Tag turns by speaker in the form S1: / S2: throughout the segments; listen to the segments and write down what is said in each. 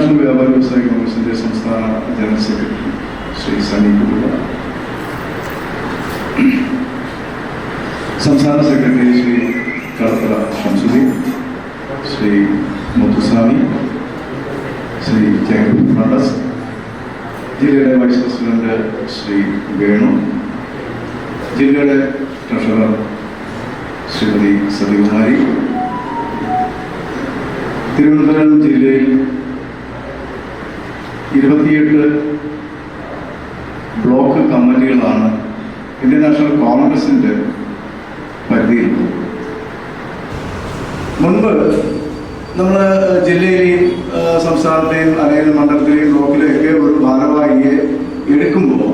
S1: International വ്യാപാര വ്യവസായ കോൺഗ്രസിന്റെ സംസ്ഥാന ജനറൽ സെക്രട്ടറി ശ്രീ സനി കുറുവ, സംസ്ഥാന സെക്രട്ടറി ശ്രീ കളത്തറ ഷംസുദ്ദീൻ, ശ്രീ മുത്തുസ്വാമി, ശ്രീ ജേക്കബ് ഫർണാണ്ടസ്, ജില്ലയുടെ വൈസ് പ്രസിഡന്റ് ശ്രീ വേണു, ജില്ലയുടെ ട്രഷറർ ശ്രീമതി സതികുമാരി, തിരുവനന്തപുരം ജില്ലയിൽ 28 ബ്ലോക്ക് കമ്മിറ്റികളാണ് ഇന്ത്യൻ നാഷണൽ കോൺഗ്രസിന്റെ പരിധിയിൽ. മുൻപ് നമ്മൾ ജില്ലയിലെയും സംസ്ഥാനത്തെയും അല്ലെങ്കിൽ മണ്ഡലത്തിലെയും ബ്ലോക്കിലെയൊക്കെ ഒരു ഭാരവാഹിയെ എടുക്കുമ്പോൾ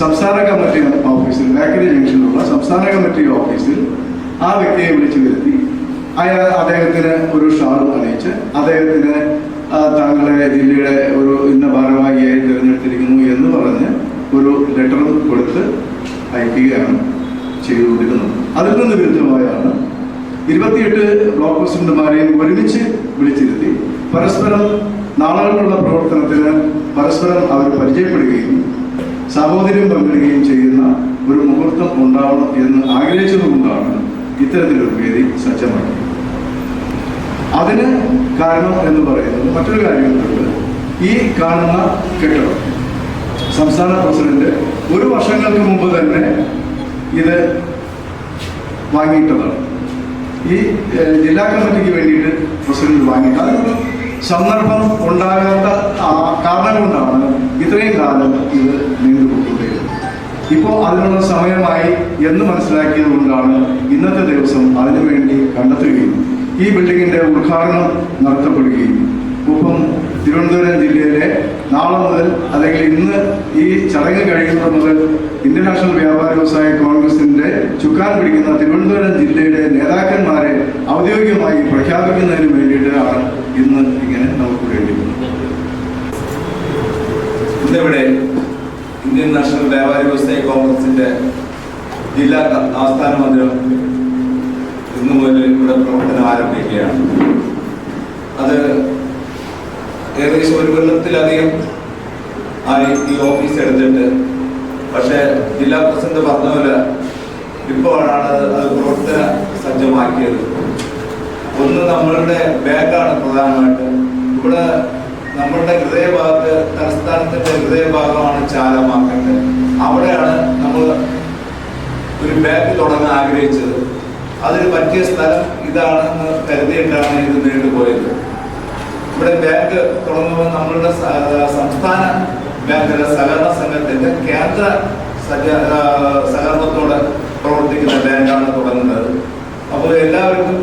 S1: സംസ്ഥാന കമ്മിറ്റി ഓഫീസിൽ, ബേക്കറി ജംഗ്ഷനിലുള്ള സംസ്ഥാന കമ്മിറ്റി ഓഫീസിൽ ആ വ്യക്തിയെ വിളിച്ചു വരുത്തി അദ്ദേഹത്തിന് ഒരു ഷാൾ അണിയിച്ച് അദ്ദേഹത്തിന് താങ്കളെ ജില്ലയുടെ ഒരു ഇന്ന ഭാരവാഹിയായി തിരഞ്ഞെടുത്തിരിക്കുന്നു എന്ന് പറഞ്ഞ് ഒരു ലെറ്റർ കൊടുത്ത് അയക്കുകയാണ് ചെയ്തുകൊണ്ടിരുന്നത്. അതിൽ നിന്ന് വിരുദ്ധമായാണ് 28 ബ്ലോക്ക് പ്രസിഡന്റുമാരെയും ഒരുമിച്ച് വിളിച്ചിരുത്തി പരസ്പരം നാളുകളുള്ള പ്രവർത്തനത്തിന് പരസ്പരം അവർ പരിചയപ്പെടുകയും സഹോദര്യം പങ്കിടുകയും ചെയ്യുന്ന ഒരു മുഹൂർത്തം ഉണ്ടാവണം എന്ന് ആഗ്രഹിച്ചതുകൊണ്ടാണ് ഇത്തരത്തിലൊരു വേദി സജ്ജമാക്കിയത്. അതിന് കാരണം എന്ന് പറയുന്നത് മറ്റൊരു കാര്യമുണ്ട്. ഈ കാണുന്ന കെട്ടിടം സംസ്ഥാന പ്രസിഡന്റ് 1 വർഷങ്ങൾക്ക് മുമ്പ് തന്നെ ഇത് വാങ്ങിയിട്ടതാണ്. ഈ ജില്ലാ കമ്മിറ്റിക്ക് വേണ്ടിയിട്ട് പ്രസിഡന്റ് വാങ്ങിയിട്ട് അതിനൊരു സന്ദർഭം ഉണ്ടാകാത്ത കാരണം കൊണ്ടാണ് ഇത്രയും കാലം ഇത് നീണ്ടുപോയിട്ടുള്ളത്. ഇപ്പോൾ അതിനുള്ള സമയമായി എന്ന് മനസ്സിലാക്കിയത് കൊണ്ടാണ് ഇന്നത്തെ ദിവസം അതിനുവേണ്ടി കണ്ടെത്തുകയും ഈ ബിൽഡിങ്ങിന്റെ ഉദ്ഘാടനം നടത്തപ്പെടുകയും ഒപ്പം തിരുവനന്തപുരം ജില്ലയിലെ നാളെ മുതൽ അല്ലെങ്കിൽ ഇന്ന് ഈ ചടങ്ങ് കഴിയുന്നത് മുതൽ ഇന്ത്യൻ നാഷണൽ വ്യാപാര വ്യവസായ കോൺഗ്രസിന്റെ ചുക്കാൻ പിടിക്കുന്ന തിരുവനന്തപുരം ജില്ലയുടെ നേതാക്കന്മാരെ ഔദ്യോഗികമായി പ്രഖ്യാപിക്കുന്നതിന് വേണ്ടിയിട്ടാണ് ഇന്ന് ഇങ്ങനെ നമുക്ക് വേണ്ടിയിട്ടുള്ളത്.
S2: ഇന്നിവിടെ ഇന്ത്യൻ നാഷണൽ വ്യാപാര വ്യവസായ കോൺഗ്രസിന്റെ ജില്ലാ ആസ്ഥാന മന്ദിരം ഇന്നു മുതൽ ഇവിടെ പ്രവർത്തനം ആരംഭിക്കുകയാണ്. അത് ഏകദേശം 1 കൊല്ലത്തിലധികം ആയി ഈ ഓഫീസ് എടുത്തിട്ട്, പക്ഷേ ജില്ലാ പ്രസിഡന്റ് പറഞ്ഞ പോലെ ഇപ്പോഴാണ് അത് പ്രവർത്തന സജ്ജമാക്കിയത്. ഒന്ന് നമ്മളുടെ ബാഗാണ് പ്രധാനമായിട്ട്. ഇവിടെ നമ്മളുടെ ഹൃദയഭാഗത്ത്, തലസ്ഥാനത്തിന്റെ ഹൃദയഭാഗമാണ് ചാല മാർക്കറ്റ്. അവിടെയാണ് നമ്മൾ ഒരു ബാഗ് തുടങ്ങാൻ ആഗ്രഹിച്ചത്. അതിന് പറ്റിയ സ്ഥലം ഇതാണെന്ന് കരുതിയിട്ടാണ് ഇത് നീണ്ടുപോയത്. ഇവിടെ ബാങ്ക് തുടങ്ങുമ്പോൾ നമ്മളുടെ സംസ്ഥാന ബാങ്കിലെ സഹകരണ സംഘത്തിന്റെ കേന്ദ്ര സഹകരണത്തോടെ പ്രവർത്തിക്കുന്ന ബാങ്കാണ് തുടങ്ങുന്നത്. അപ്പോൾ എല്ലാവർക്കും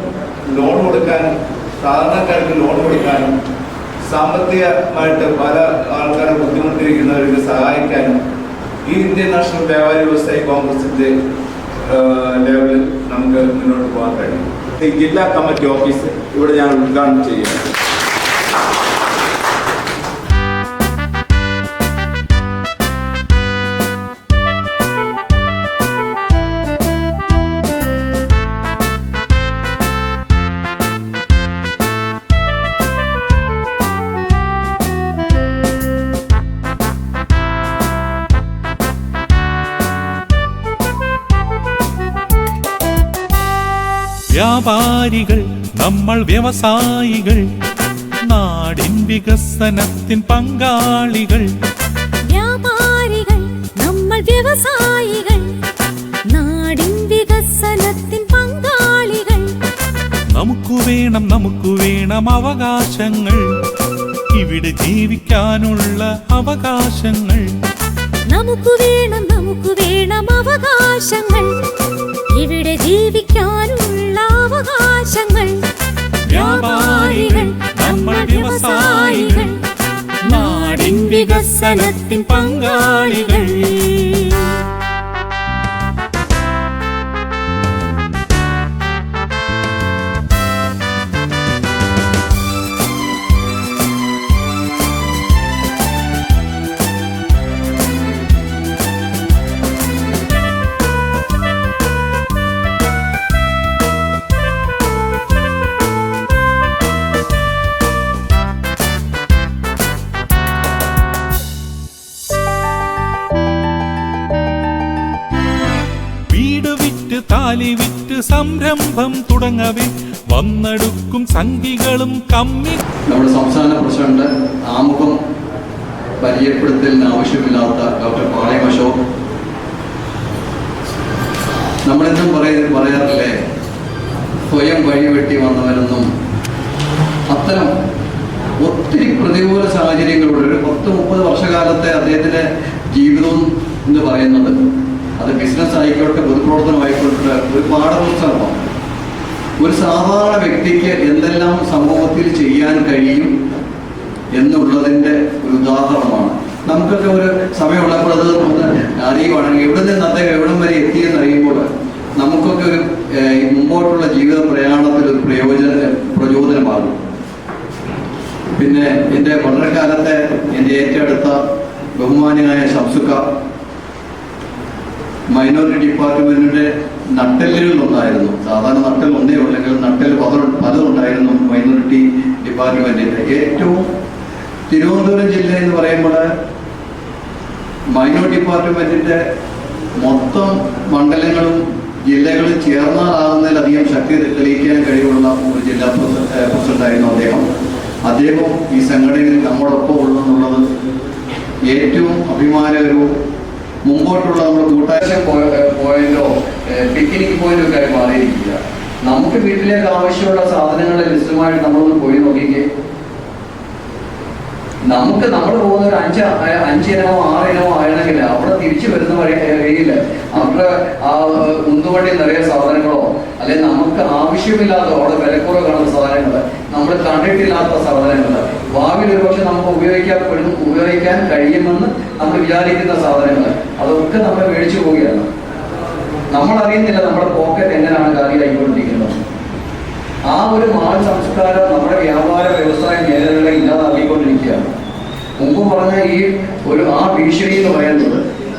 S2: ലോൺ കൊടുക്കാനും സാധാരണക്കാർക്ക് ലോൺ കൊടുക്കാനും സാമ്പത്തികമായിട്ട് പല ആൾക്കാരെ ബുദ്ധിമുട്ടിയിരിക്കുന്നവർക്ക് സഹായിക്കാനും ഈ ഇന്ത്യൻ നാഷണൽ വ്യാപാര വ്യവസായ കോൺഗ്രസിന്റെ ലെവലിൽ നമുക്ക് മുന്നോട്ട് പോകാൻ കഴിയും. ഈ ജില്ലാ കമ്മിറ്റി ഓഫീസ് ഇവിടെ ഞാൻ ഉദ്ഘാടനം ചെയ്യുന്നു.
S3: വ്യാപാരികൾ നമ്മൾ വ്യവസായികൾ, നാടിൻ വികസനത്തിൻ പങ്കാളികൾ.
S4: വ്യാപാരികൾ നമ്മൾ വ്യവസായികൾ, നാടിൻ വികസനത്തിൻ പങ്കാളികൾ.
S3: നമുക്ക് വേണം അവകാശങ്ങൾ, ഇവിടെ ജീവിക്കാനുള്ള അവകാശങ്ങൾ.
S4: നമുക്ക് വേണം അവകാശങ്ങൾ, ഇവിടെ ജീവിക്കാനുള്ള അവകാശങ്ങൾ.
S3: വ്യാപാരികൾ നമ്മൾ വ്യവസായികൾ, നാടിൻ വികസനത്തിൻ പങ്കാളികൾ. താലി വിറ്റ് സംരംഭം തുടങ്ങവേ വന്നെടുക്കും സംഘികളും കമ്മി.
S5: നമ്മുടെ സംസ്ഥാന പ്രസിഡന്റ് ആമുഖം പരിചയപ്പെടുത്തലിന് ആവശ്യമില്ലാത്ത ഡോക്ടർ പാളയം അശോക്, നമ്മളെന്നും പറയാറില്ലേ സ്വയം വഴിവെട്ടി വന്നവരെന്നും. അത്തരം ഒത്തിരി പ്രതികൂല സാഹചര്യങ്ങളുണ്ട്. ഒരു 10-30 വർഷകാലത്തെ അദ്ദേഹത്തിൻ്റെ ജീവിതം എന്ന് പറയുന്നത് അത് ബിസിനസ് ആയിക്കോട്ടെ പൊതുപ്രവർത്തനമായിക്കോട്ടെ ഒരു പാഠപുസ്തകമാണ്. ഒരു സാധാരണ വ്യക്തിക്ക് എന്തെല്ലാം സമൂഹത്തിൽ ചെയ്യാൻ കഴിയും എന്നുള്ളതിൻ്റെ ഒരു ഉദാഹരണമാണ്. നമുക്കൊക്കെ ഒരു സമയമുള്ളപ്പോൾ അത് ഒന്ന് അറിയുവാണെങ്കിൽ എവിടെ നിന്ന് അദ്ദേഹം എവിടം വരെ എത്തിയെന്ന് അറിയുമ്പോൾ നമുക്കൊക്കെ ഒരു മുമ്പോട്ടുള്ള ജീവിത പ്രയാണത്തിൽ ഒരു പ്രചോദനമാകും. പിന്നെ എൻ്റെ വളരെ കാലത്തെ എൻ്റെ ഏറ്റവും അടുത്ത ബഹുമാന്യനായ ശംസുക്ക മൈനോറിറ്റി ഡിപ്പാർട്ട്മെന്റിന്റെ നട്ടെല്ലുകളിലൊന്നായിരുന്നു. സാധാരണ നട്ടെൽ ഒന്നേ ഉള്ളെങ്കിൽ നട്ടെൽ പലതുണ്ടായിരുന്നു മൈനോറിറ്റി ഡിപ്പാർട്ട്മെന്റിന്റെ. ഏറ്റവും തിരുവനന്തപുരം ജില്ല എന്ന് പറയുമ്പോൾ മൈനോറിറ്റി ഡിപ്പാർട്ട്മെന്റിന്റെ മൊത്തം മണ്ഡലങ്ങളും ജില്ലകളും ചേർന്നാലാകുന്നതിലധികം ശക്തി തെളിയിക്കാൻ കഴിവുള്ള ഒരു ജില്ലാ പ്രസിഡന്റായിരുന്നു അദ്ദേഹം ഈ സംഘടനയിൽ നമ്മോടൊപ്പം ഉള്ളതെന്നുള്ളത് ഏറ്റവും അഭിമാനകരവും മുമ്പോട്ടുള്ള നമ്മുടെ കൂട്ടാഴ്ച പോയിന്റോ പിക്നിക് പോയിന്റോ ഒക്കെ ആയി മാറിയിരിക്കുക. നമുക്ക് വീട്ടിലേക്ക് ആവശ്യമുള്ള സാധനങ്ങളുടെ ലിസ്റ്റുമായിട്ട് നമ്മളൊന്ന് പോയി നോക്കിക്കേ. നമ്മൾ പോകുന്ന ഒരു 5 ഇനമോ 6 ഇനമോ ആണെങ്കിൽ അവിടെ തിരിച്ചു വരുന്ന വഴിയില്ല അവരുടെ ആ ഉന്തുവണ്ടി നിറയെ സാധനങ്ങളോ അല്ലെങ്കിൽ നമുക്ക് ആവശ്യമില്ലാത്ത അവിടെ വിലക്കുറവ് കാണുന്ന സാധനങ്ങൾ, നമ്മൾ കണ്ടിട്ടില്ലാത്ത സാധനങ്ങൾ, ഭാവിയിൽ ഒരുപക്ഷെ നമുക്ക് ഉപയോഗിക്കാൻ കഴിയുമെന്ന് നമ്മൾ വിചാരിക്കുന്ന സാധനങ്ങൾ അതൊക്കെ നമ്മൾ മേടിച്ചു പോവുകയാണ്. നമ്മൾ അറിയുന്നില്ല നമ്മുടെ പോക്കറ്റ് എങ്ങനെയാണ് കാര്യമായിക്കൊണ്ടിരിക്കുന്നത്. ആ ഒരു മാൾ സംസ്കാരം നമ്മുടെ വ്യാപാര വ്യവസായ മേഖലകളെ ഇല്ലാതാക്കിക്കൊണ്ടിരിക്കുകയാണ്. മുമ്പ് പറഞ്ഞ ആ ഭീഷണി എന്ന് പറയുന്നത്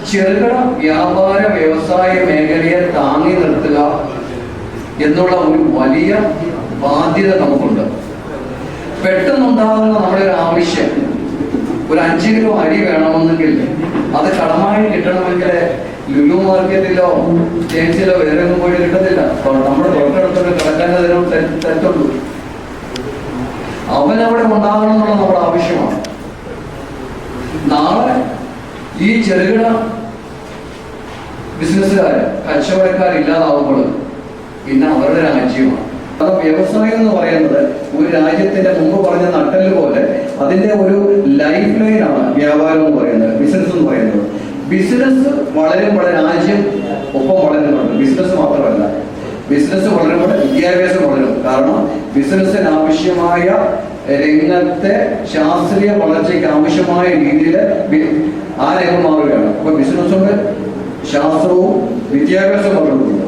S5: ചെറുകിട വ്യാപാര വ്യവസായ മേഖലയെ താങ്ങി നിർത്തുക എന്നുള്ള ഒരു വലിയ ബാധ്യത നമുക്കുണ്ട്. പെട്ടെന്നുണ്ടാകുന്ന നമ്മുടെ ഒരു ആവശ്യം, ഒരു 5 കിലോ അരി വേണമെന്നെങ്കിൽ അത് കടമായി കിട്ടണമെങ്കിൽ ലുലു മാർക്കറ്റിലോ ജെയിംസിലോ വേറെ ഒന്നും പോയി കിട്ടത്തില്ല. നമ്മുടെ തൊട്ടടുത്തൊക്കെ കിടക്കേണ്ടതിനും തെറ്റുള്ളൂ. അവനവിടെ ഉണ്ടാകണം എന്നുള്ള നമ്മുടെ ആവശ്യമാണ്. നാളെ ഈ ചെറുകിട ബിസിനസ്സുകാർ കച്ചവടക്കാരില്ലാതാവുമ്പോൾ പിന്നെ അവരുടെ രാജ്യമാണ്. അത് വ്യവസായം എന്ന് പറയുന്നത് ഒരു രാജ്യത്തിന്റെ മുമ്പ് പറഞ്ഞ നട്ടെല്ല് പോലെ അതിന്റെ ഒരു ലൈഫ് ലൈനാണ് വ്യാപാരം എന്ന് പറയുന്നത്, ബിസിനസ് എന്ന് പറയുന്നത്. ബിസിനസ് വളരുമ്പോൾ രാജ്യം ഒപ്പം വളരുന്നുണ്ട്. ബിസിനസ് മാത്രമല്ല, ബിസിനസ് വളരുമ്പോൾ വിദ്യാഭ്യാസം വളരും. കാരണം ബിസിനസ്സിന് ആവശ്യമായ രംഗത്തെ ശാസ്ത്രീയ വളർച്ചയ്ക്ക് ആവശ്യമായ രീതിയിൽ ആ രംഗം മാറുകയാണ്. അപ്പൊ ബിസിനസ്സുകൊണ്ട് ശാസ്ത്രവും വിദ്യാഭ്യാസവും വളരുന്നുണ്ട്.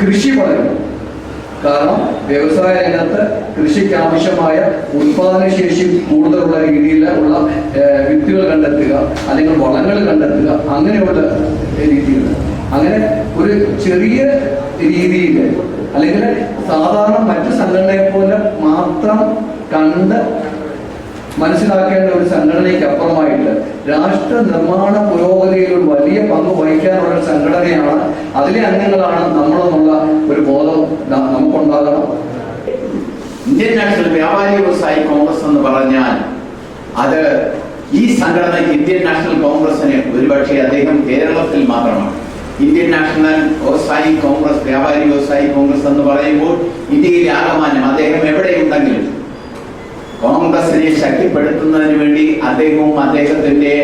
S5: കൃഷി വളരും. കാരണം വ്യവസായ രംഗത്ത് കൃഷിക്ക് ആവശ്യമായ ഉത്പാദനശേഷി കൂടുതലുള്ള രീതിയിലുള്ള വിത്തുകൾ കണ്ടെത്തുക, അല്ലെങ്കിൽ വളങ്ങൾ കണ്ടെത്തുക, അങ്ങനെയുള്ള രീതികൾ. അങ്ങനെ ഒരു ചെറിയ രീതിയിൽ അല്ലെങ്കിൽ സാധാരണ മറ്റു സംഘടനയെ പോലെ മാത്രം കണ്ട് മനസ്സിലാക്കേണ്ട ഒരു സംഘടനയ്ക്ക് അപ്പുറമായിട്ട് രാഷ്ട്ര നിർമ്മാണ പുരോഗതിയിൽ ഒരു വലിയ പങ്ക് വഹിക്കാനുള്ള ഒരു സംഘടനയാണ്, അതിലെ അംഗങ്ങളാണ് നമ്മളെന്നുള്ള ഒരു ബോധം നമുക്കുണ്ടാകണം.
S6: ഇന്ത്യൻ നാഷണൽ വ്യാപാരി വ്യവസായി കോൺഗ്രസ് എന്ന് പറഞ്ഞാൽ അത് ഈ സംഘടനയ്ക്ക് ഇന്ത്യൻ നാഷണൽ കോൺഗ്രസിന് ഒരുപക്ഷെ അദ്ദേഹം കേരളത്തിൽ മാത്രമാണ്. ഇന്ത്യൻ നാഷണൽ വ്യവസായി കോൺഗ്രസ്, വ്യാപാരി വ്യവസായി കോൺഗ്രസ് എന്ന് പറയുമ്പോൾ ഇന്ത്യയിലെ ആകമാനം അദ്ദേഹം എവിടെയുണ്ടെങ്കിലും കോൺഗ്രസിനെ ശക്തിപ്പെടുത്തുന്നതിന് വേണ്ടി അദ്ദേഹവും അദ്ദേഹത്തിന്റെ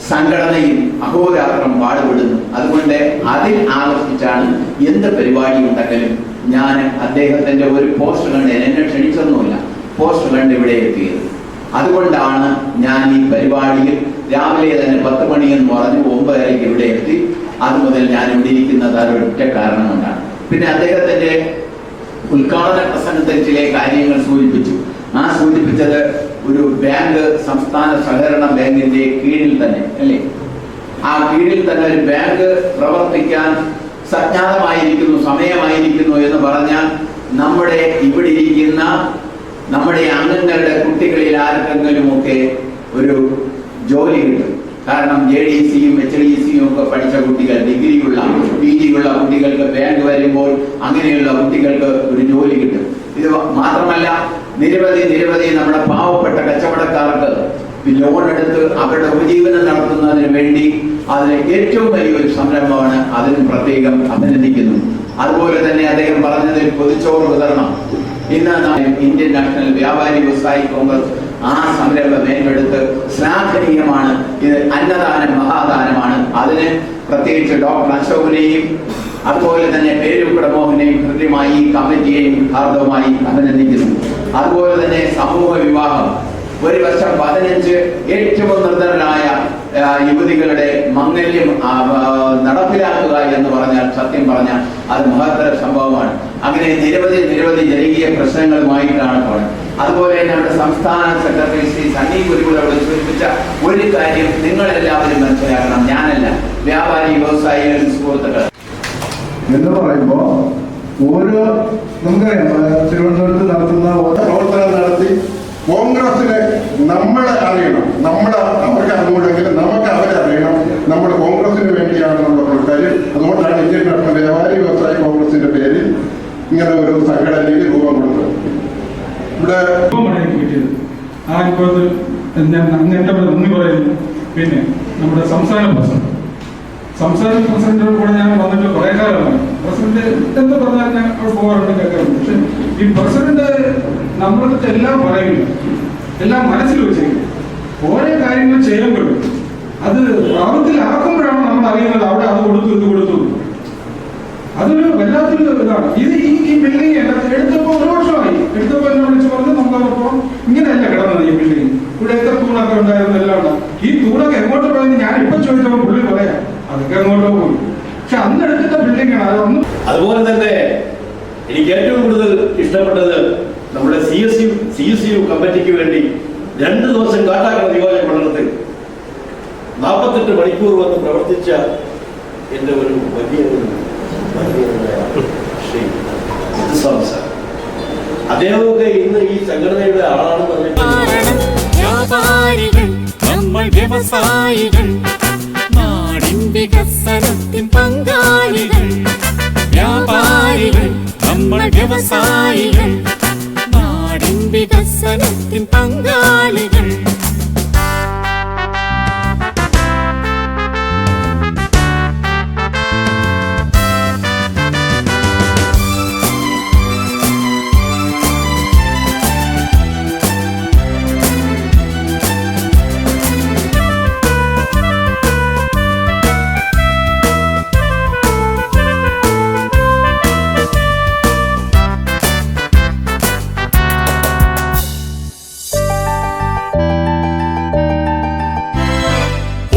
S6: സംഘടനയും അഹോരാത്രം പാടുപെടുന്നു. അതുകൊണ്ട് അതിൽ ആകർഷിച്ചാണ് എന്ത് പരിപാടി ഉണ്ടെങ്കിലും ഞാൻ അദ്ദേഹത്തിന്റെ ഒരു പോസ്റ്റ് കണ്ട്, എന്നെ ക്ഷണിച്ചൊന്നുമില്ല, പോസ്റ്റ് കണ്ട് ഇവിടെ എത്തിയത്. അതുകൊണ്ടാണ് ഞാൻ ഈ പരിപാടിയിൽ രാവിലെ തന്നെ 10 മണി എന്ന് പറഞ്ഞു 9:30 ഇവിടെ എത്തി. അതുമുതൽ ഞാൻ ഇവിടെ ഇരിക്കുന്നത് അതൊരൊറ്റ കാരണം കൊണ്ടാണ്. പിന്നെ അദ്ദേഹത്തിന്റെ ഉദ്ഘാടന പ്രസംഗത്തിൽ ചില കാര്യങ്ങൾ സൂചിപ്പിച്ചു. ആ സൂചിപ്പിച്ചത് ഒരു ബാങ്ക്, സംസ്ഥാന സഹകരണ ബാങ്കിന്റെ കീഴിൽ തന്നെ അല്ലേ, ആ കീഴിൽ തന്നെ ഒരു ബാങ്ക് പ്രവർത്തിക്കാൻ സജ്ഞാതമായിരിക്കുന്നു, സമയമായിരിക്കുന്നു എന്ന് പറഞ്ഞാൽ നമ്മുടെ ഇവിടെ ഇരിക്കുന്ന നമ്മുടെ അംഗങ്ങളുടെ കുട്ടികളിൽ ആർക്കെങ്കിലും ഒക്കെ ഒരു ജോലി കിട്ടും. കാരണം JDC-യും HDC-യും ഒക്കെ പഠിച്ച കുട്ടികൾ, ഡിഗ്രിയുള്ള PG ഉള്ള കുട്ടികൾക്ക് ബാങ്ക് വരുമ്പോൾ അങ്ങനെയുള്ള കുട്ടികൾക്ക് ഒരു ജോലി കിട്ടും. ഇത് മാത്രമല്ല, നിരവധി നമ്മുടെ പാവപ്പെട്ട കച്ചവടക്കാർക്ക് ലോൺ എടുത്ത് അവരുടെ ഉപജീവനം നടത്തുന്നതിന് വേണ്ടി അതിന് ഏറ്റവും വലിയൊരു സംരംഭമാണ്. അതിന് പ്രത്യേകം അഭിനന്ദിക്കുന്നു. അതുപോലെ തന്നെ അദ്ദേഹം പറഞ്ഞതിൽ പൊതിച്ചോറ് വിതരണം, ഇന്ന് ഇന്ത്യൻ നാഷണൽ വ്യാപാരി വ്യവസായി കോൺഗ്രസ് ആ സംരംഭം ഏറ്റെടുത്ത് ശ്ലാഘനീയമാണ്. ഇത് അന്നദാനം മഹാദാനമാണ്. അതിന് പ്രത്യേകിച്ച് ഡോക്ടർ അശോകനെയും അതുപോലെ തന്നെ പേരൂക്കട മോഹനെയും കൃത്യമായി ഈ കമ്മിറ്റിയെയും ഹാർദവമായി അഭിനന്ദിക്കുന്നു. അതുപോലെ തന്നെ സമൂഹ വിവാഹം, ഒരു വർഷം 15 ഏറ്റവും നിർധനരായ യുവതികളുടെ മംഗല്യം നടപ്പിലാക്കുക എന്ന് പറഞ്ഞാൽ സത്യം പറഞ്ഞാൽ അത് മഹത്തര സംഭവമാണ്. അങ്ങനെ നിരവധി ജനകീയ പ്രശ്നങ്ങളുമായിട്ടാണ് പോകുന്നത്. അതുപോലെ നമ്മുടെ സംസ്ഥാന സെക്രട്ടറി ശ്രീ സണ്ണി കുരുവിളോട് സൂചിപ്പിച്ച ഒരു കാര്യം നിങ്ങളെല്ലാവരും മനസ്സിലാക്കണം, ഞാനല്ല, വ്യാപാരി വ്യവസായികൾ സുഹൃത്തുക്കൾ
S1: എന്ന് പറയുമ്പോൾ ഓരോ നമുക്കറിയാം തിരുവനന്തപുരത്ത് നടത്തുന്ന പ്രവർത്തനം നടത്തി കോൺഗ്രസിനെ നമ്മളെ അറിയണം, അവർക്ക് അറിഞ്ഞുകൂടെങ്കിൽ നമുക്ക് അവരെ അറിയണം. നമ്മൾ കോൺഗ്രസിന് വേണ്ടിയാണ് നമ്മുടെ കാര്യം. അതുകൊണ്ടാണ് ഇന്ത്യൻ നാഷണൽ വ്യാപാരി വ്യവസായി കോൺഗ്രസിന്റെ പേരിൽ ഇങ്ങനെ ഒരു സംഘടനയ്ക്ക് രൂപം കൊടുത്തത്. ഇവിടെ
S7: കിട്ടിയത് ആ അനുഭവത്തിൽ ഞാൻ അങ്ങേറ്റ നന്ദി പറയുന്നു. പിന്നെ നമ്മുടെ സംസ്ഥാന പ്രസിഡന്റിനോട് കൂടെ ഞാൻ വന്നിട്ട് കുറെ കാലമാണ്. പ്രസിഡന്റ് എന്ത് പറഞ്ഞാൽ ഞാൻ അവിടെ പോകാറുണ്ട്, കേൾക്കാറുണ്ട്. പക്ഷെ ഈ പ്രസിഡന്റ് നമ്മൾക്ക് എല്ലാം പറയുന്നു, എല്ലാം മനസ്സിൽ വെച്ചേക്കും. ഓരോ കാര്യങ്ങൾ ചെയ്യുമ്പോഴും അത് പ്രാബല്യത്തിലാക്കുമ്പോഴാണ് നമ്മൾ അറിയുന്നത് അവിടെ അത് കൊടുത്തു ഇത് കൊടുത്തു. അതൊരു വല്ലാത്തൊരു ഇതാണ്. ഇത് ഈ ബിൽഡിംഗ് എടുത്തപ്പോൾ 1 വർഷമായി. എടുത്തപ്പോൾ എന്നെ വിളിച്ച് പറഞ്ഞു നമ്മളപ്പോൾ ഇങ്ങനെയല്ല കിടന്നത് ഈ ബിൽഡിംഗ്. ഇവിടെ എത്ര തൂണൊക്കെ ഉണ്ടായിരുന്നു, എല്ലാം ഉണ്ടാവും. ഈ തൂണൊക്കെ എങ്ങോട്ട് പോയെന്ന് ഞാൻ ഇപ്പൊ ചോദിച്ചപ്പോൾ പുള്ളി പറയാം അതൊക്കെ എങ്ങോട്ടോ പോയി. പക്ഷെ അന്ന് എടുത്ത ബിൽഡിംഗ് ആണ് അതൊന്നും.
S8: അതുപോലെ തന്നെ എനിക്ക് ഏറ്റവും കൂടുതൽ ഇഷ്ടപ്പെട്ടത് നമ്മുടെ CSU കമ്മിറ്റിക്ക് വേണ്ടി 2 ദിവസം കാട്ടാക്കട നിയോജക മണ്ഡലത്തിൽ 48 മണിക്കൂർ വന്ന് പ്രവർത്തിച്ച എൻ്റെ ഒരു വലിയ ശ്രീ മുത്തുസ്വാമി സാർ, അദ്ദേഹമൊക്കെ ഇന്ന് ഈ സംഘടനയുടെ ആളാണെന്ന് പറഞ്ഞിട്ട്
S4: വ്യാപാരികൾ നമ്മൾ വ്യവസായികൾ, നാടിൻ വികസനത്തിൻ പങ്കാളികൾ. വ്യാപാരികൾ നമ്മൾ വ്യവസായികൾ, നാടിൻ വികസനത്തിൻ പങ്കാളികൾ.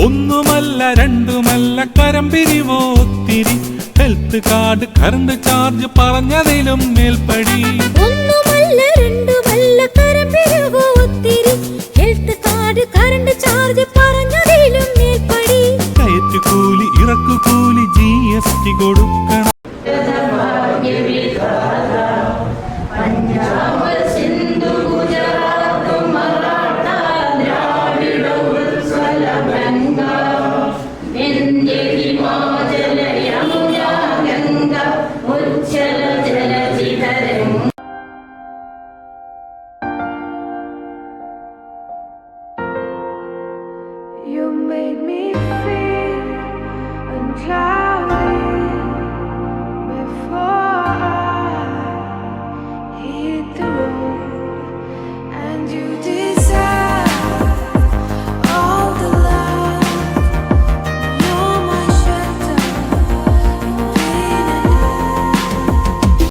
S3: ഒന്നുമല്ല രണ്ടുമല്ല കരം പിരിവോ ഒത്തിരി, ഹെൽത്ത് കാർഡ് കറണ്ട് ചാർജ് പറഞ്ഞതിലും മേൽപ്പടി.
S4: ഒന്നുമല്ല രണ്ടുമല്ല കരം പിരിവോ ഒത്തിരി, ഹെൽത്ത് കാർഡ് കറണ്ട് ചാർജ് പറഞ്ഞതിലും മേൽപ്പടി.
S3: കയറ്റുകൂലി ഇറക്കുകൂലി GST കൊടുത്തു